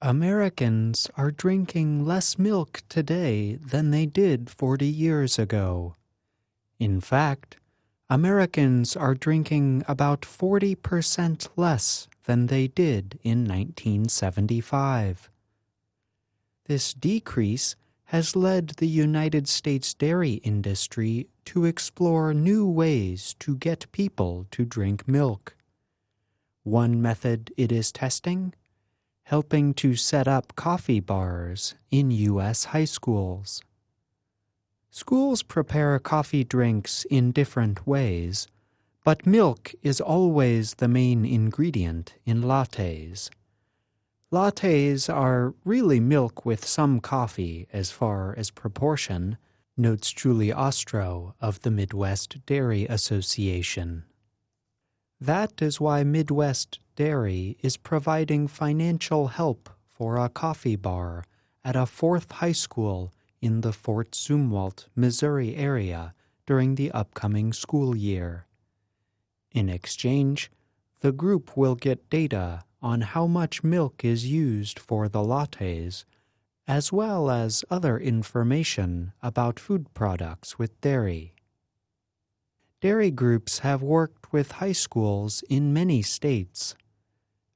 Americans are drinking less milk today than they did 40 years ago. In fact, Americans are drinking about 40% less than they did in 1975. This decrease has led the United States dairy industry to explore new ways to get people to drink milk. One method it is testing: helping to set up coffee bars in U.S. high schools. Schools prepare coffee drinks in different ways, but milk is always the main ingredient in lattes. Lattes are really milk with some coffee as far as proportion, notes Julie Ostro of the Midwest Dairy Association. That is why Midwest Dairy is providing financial help for a coffee bar at a fourth high school in the Fort Zumwalt, Missouri area during the upcoming school year. In exchange, the group will get data on how much milk is used for the lattes, as well as other information about food products with dairy. Dairy groups have worked with high schools in many states.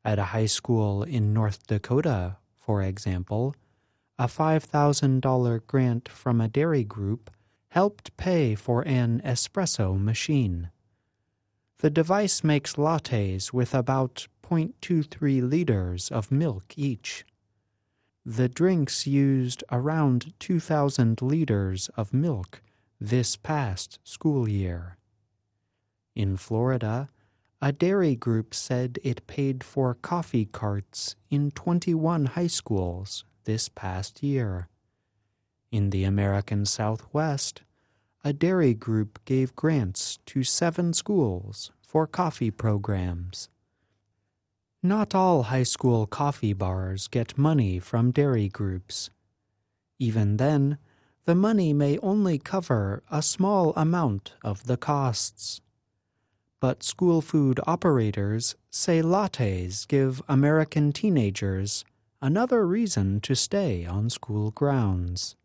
At a high school in North Dakota, for example, a $5,000 grant from a dairy group helped pay for an espresso machine. The device makes lattes with about 0.23 liters of milk each. The drinks used around 2,000 liters of milk this past school year. In Florida, a dairy group said it paid for coffee carts in 21 high schools this past year. In the American Southwest, a dairy group gave grants to 7 schools for coffee programs. Not all high school coffee bars get money from dairy groups. Even then, the money may only cover a small amount of the costs. But school food operators say lattes give American teenagers another reason to stay on school grounds.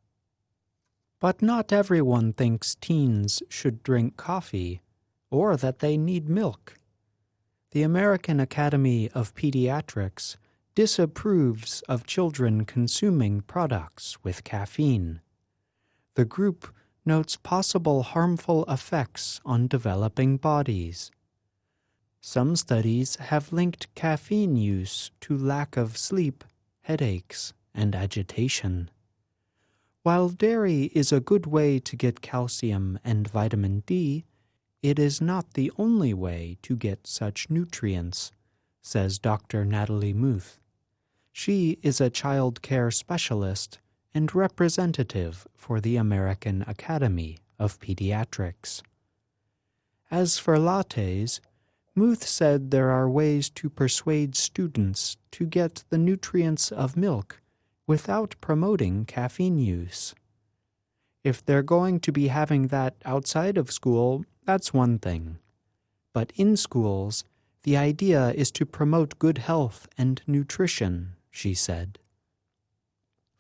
But not everyone thinks teens should drink coffee or that they need milk. The American Academy of Pediatrics disapproves of children consuming products with caffeine. The group notes possible harmful effects on developing bodies. Some studies have linked caffeine use to lack of sleep, headaches, and agitation. While dairy is a good way to get calcium and vitamin D, it is not the only way to get such nutrients, says Dr. Natalie Muth. She is a child care specialist and representative for the American Academy of Pediatrics. As for lattes, Muth said there are ways to persuade students to get the nutrients of milk without promoting caffeine use. If they're going to be having that outside of school, that's one thing. But in schools, the idea is to promote good health and nutrition, she said.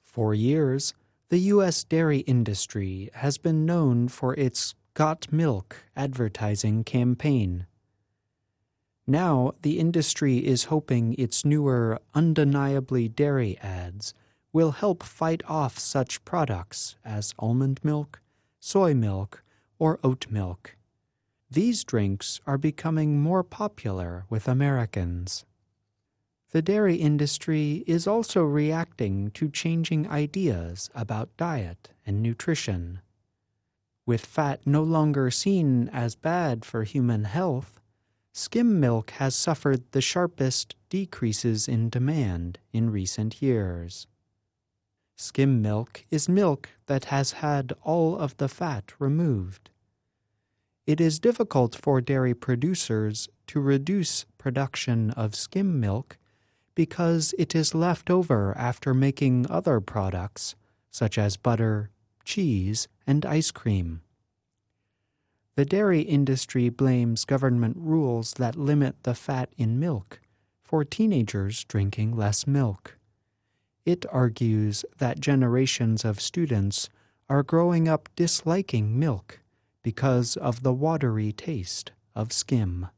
For years, the U.S. dairy industry has been known for its Got Milk advertising campaign. Now, the industry is hoping its newer Undeniably Dairy ads will help fight off such products as almond milk, soy milk, or oat milk. These drinks are becoming more popular with Americans. The dairy industry is also reacting to changing ideas about diet and nutrition. With fat no longer seen as bad for human health, skim milk has suffered the sharpest decreases in demand in recent years. Skim milk is milk that has had all of the fat removed. It is difficult for dairy producers to reduce production of skim milk because it is left over after making other products, such as butter, cheese, and ice cream. The dairy industry blames government rules that limit the fat in milk for teenagers drinking less milk. It argues that generations of students are growing up disliking milk because of the watery taste of skim.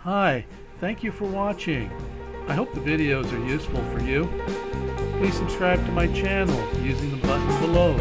Hi, thank you for watching. I hope the videos are useful for you. Please subscribe to my channel using the button below.